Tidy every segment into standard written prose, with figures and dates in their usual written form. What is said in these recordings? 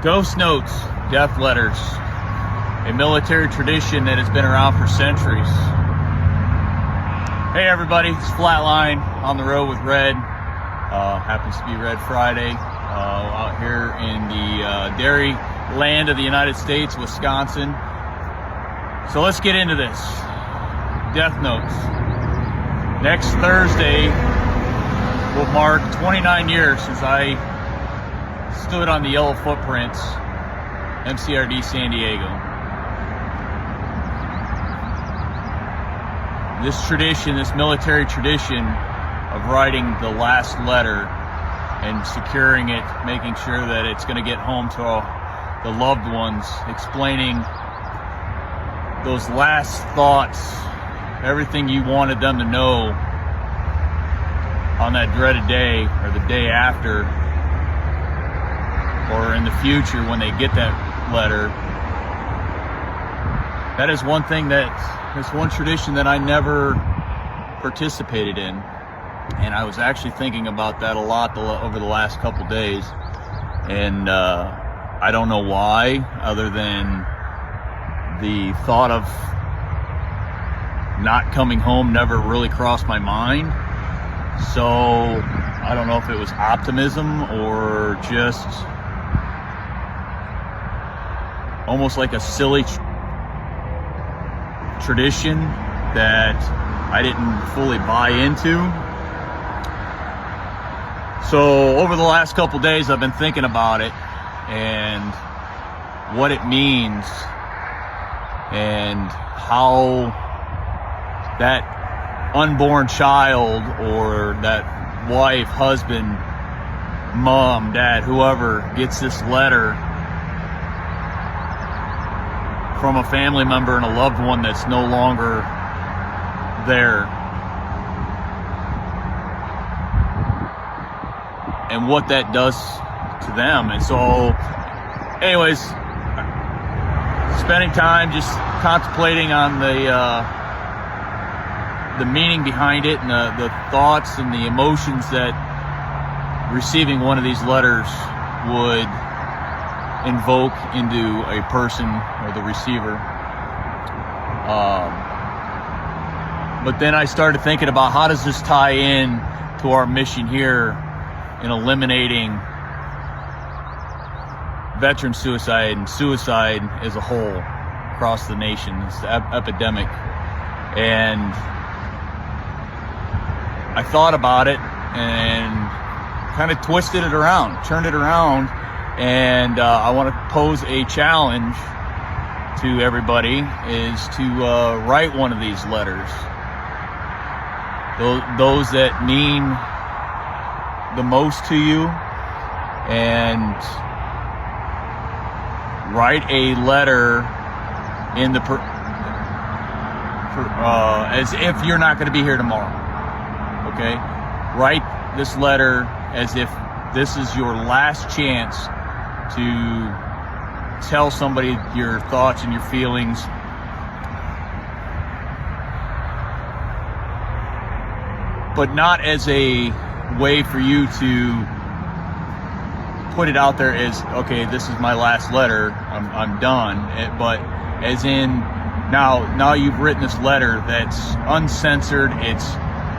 Ghost notes, death letters, a military tradition that has been around for centuries. Hey everybody, it's Flatline on the road with Red. Happens to be Red Friday out here in the dairy land of the United States, Wisconsin. So let's get into this. Death notes. Next Thursday will mark 29 years since I stood on the yellow footprints, MCRD San Diego. This tradition, this military tradition of writing the last letter and securing it, making sure that it's going to get home to the loved ones, explaining those last thoughts, everything you wanted them to know on that dreaded day or the day after, or in the future when they get that letter. That is one thing it's one tradition that I never participated in. And I was actually thinking about that a lot over the last couple days. And I don't know why, other than the thought of not coming home never really crossed my mind. So I don't know if it was optimism or just almost like a silly tradition that I didn't fully buy into. So over the last couple days, I've been thinking about it and what it means and how that unborn child or that wife, husband, mom, dad, whoever gets this letter from a family member and a loved one that's no longer there, and what that does to them. And so anyways, spending time just contemplating on the meaning behind it and the thoughts and the emotions that receiving one of these letters would invoke into a person or the receiver. But then I started thinking about how does this tie in to our mission here in eliminating veteran suicide and suicide as a whole across the nation. It's an epidemic. And I thought about it and kind of twisted it around, turned it around, and I want to pose a challenge to everybody is to write one of these letters. Those that mean the most to you, and write a letter in the as if you're not going to be here tomorrow. Okay, write this letter as if this is your last chance to tell somebody your thoughts and your feelings. But not as a way for you to put it out there as, okay, this is my last letter, I'm done. But as in, now you've written this letter that's uncensored, it's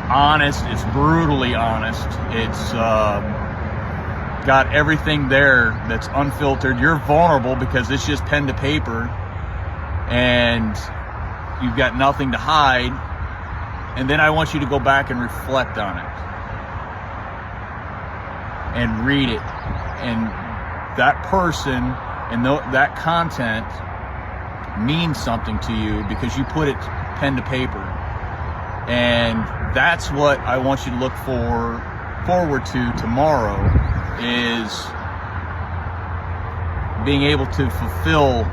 honest, it's brutally honest, it's got everything there that's unfiltered. You're vulnerable because it's just pen to paper and you've got nothing to hide. And then I want you to go back and reflect on it and read it. And that person and that content means something to you because you put it pen to paper. And that's what I want you to look forward to tomorrow, is being able to fulfill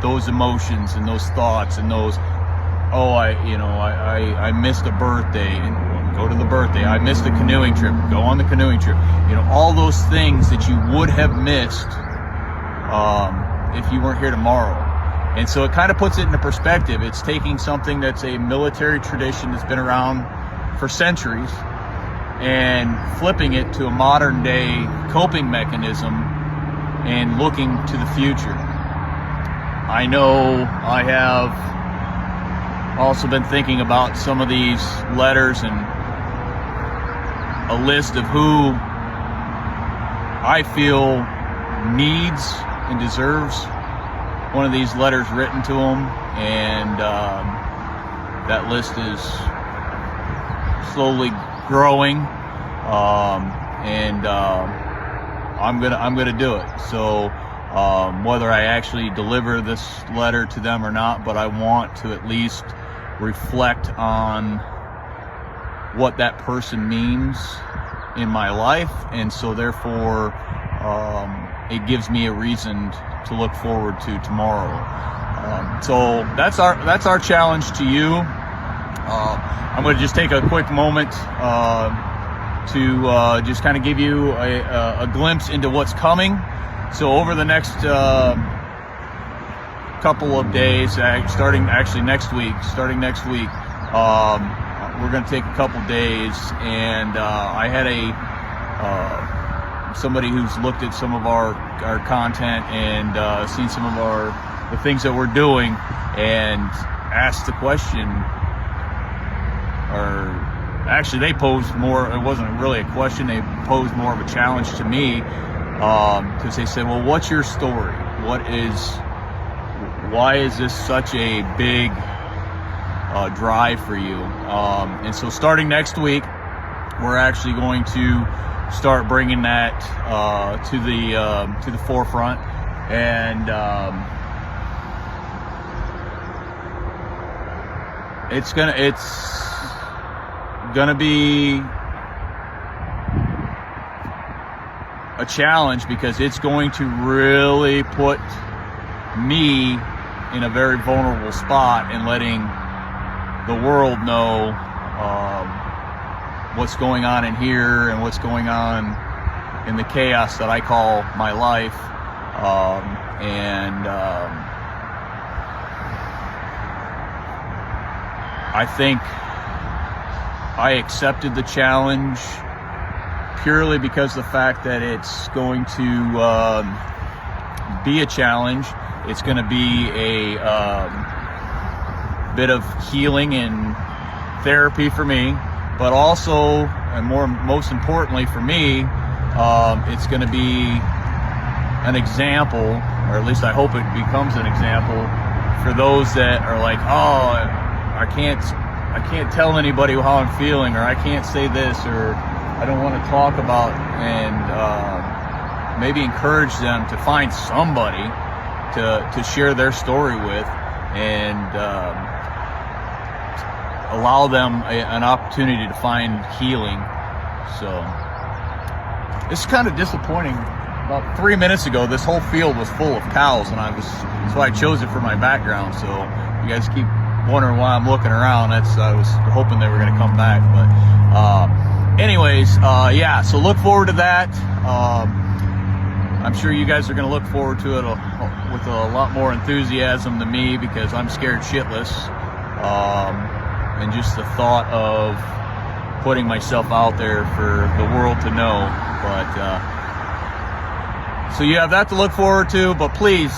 those emotions and those thoughts and those, I missed a birthday, and go to the birthday. I missed a canoeing trip, go on the canoeing trip. All those things that you would have missed if you weren't here tomorrow. And so it kind of puts it into perspective. It's taking something that's a military tradition that's been around for centuries and flipping it to a modern day coping mechanism and looking to the future. I know I have also been thinking about some of these letters and a list of who I feel needs and deserves one of these letters written to them, and that list is slowly growing, and I'm gonna do it. So whether I actually deliver this letter to them or not, but I want to at least reflect on what that person means in my life, and so therefore it gives me a reason to look forward to tomorrow. So that's our challenge to you. I'm going to just take a quick moment to just kind of give you a glimpse into what's coming. So over the next couple of days, starting next week, we're going to take a couple days, and I had somebody who's looked at some of our content and seen some of the things that we're doing, and asked the question, or actually they posed more, it wasn't really a question, they posed more of a challenge to me, because they said, well, what's your story? Why is this such a big drive for you? And so starting next week, we're actually going to start bringing that to the forefront, and it's gonna be a challenge, because it's going to really put me in a very vulnerable spot, and letting the world know what's going on in here and what's going on in the chaos that I call my life. I think I accepted the challenge purely because of the fact that it's going to be a challenge. It's going to be a bit of healing and therapy for me, but also, and most importantly for me, it's going to be an example, or at least I hope it becomes an example, for those that are like, oh, I can't tell anybody how I'm feeling, or I can't say this, or I don't want to talk about, and maybe encourage them to find somebody to share their story with, and allow them an opportunity to find healing. So it's kind of disappointing. About 3 minutes ago, this whole field was full of cows, and that's why I chose it for my background. So you guys keep wondering why I'm looking around. I was hoping they were going to come back, but anyways, yeah. So look forward to that. I'm sure you guys are going to look forward to it with a lot more enthusiasm than me, because I'm scared shitless. And just the thought of putting myself out there for the world to know. But so you have that to look forward to. But please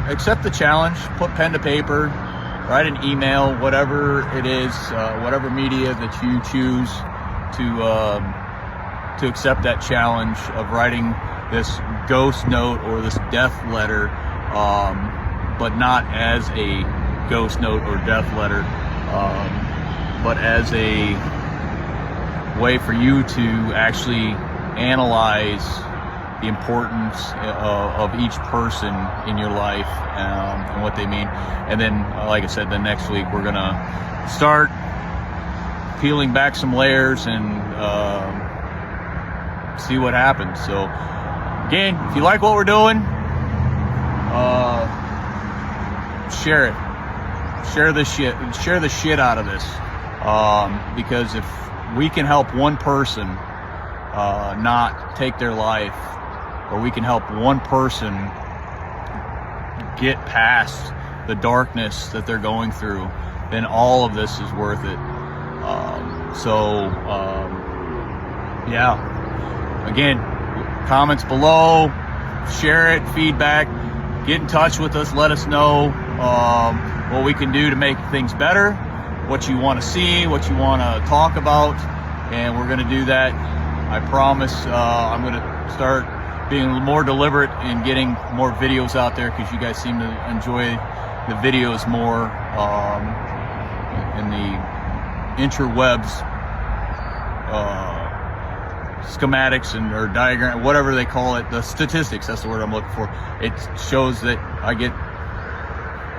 accept the challenge. Put pen to paper. Write an email. Whatever it is, whatever media that you choose to accept that challenge of writing this ghost note or this death letter, but not as a ghost note or death letter, but as a way for you to actually analyze the importance of each person in your life, and what they mean. And then, like I said, then next week we're gonna start peeling back some layers and see what happens. So again, if you like what we're doing, share it. Share the shit out of this, because if we can help one person not take their life, or we can help one person get past the darkness that they're going through, then all of this is worth it. Yeah, again, comments below, share it, feedback, get in touch with us, let us know what we can do to make things better, what you want to see, what you want to talk about, and we're going to do that. I promise. I'm going to start being more deliberate in getting more videos out there, because you guys seem to enjoy the videos more in the interwebs, schematics or diagram, whatever they call it, the statistics, that's the word I'm looking for. It shows that I get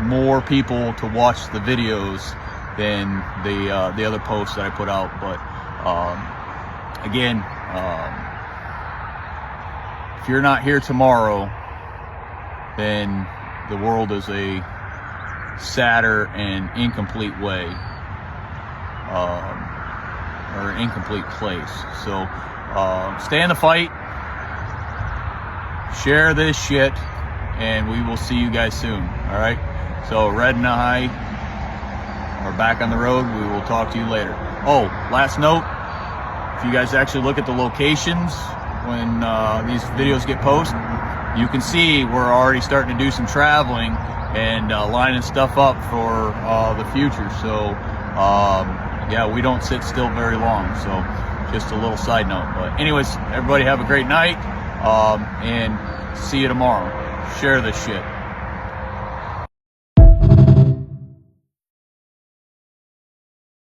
more people to watch the videos than the other posts that I put out. But again, if you're not here tomorrow, then the world is a sadder and incomplete way, or an incomplete place. So stay in the fight, share this shit, and we will see you guys soon. All right, so Red and I are back on the road. We will talk to you later. Oh, last note, if you guys actually look at the locations when these videos get posted, you can see we're already starting to do some traveling and lining stuff up for the future. So yeah, we don't sit still very long. So just a little side note. But anyways, everybody have a great night, and see you tomorrow. Share this shit.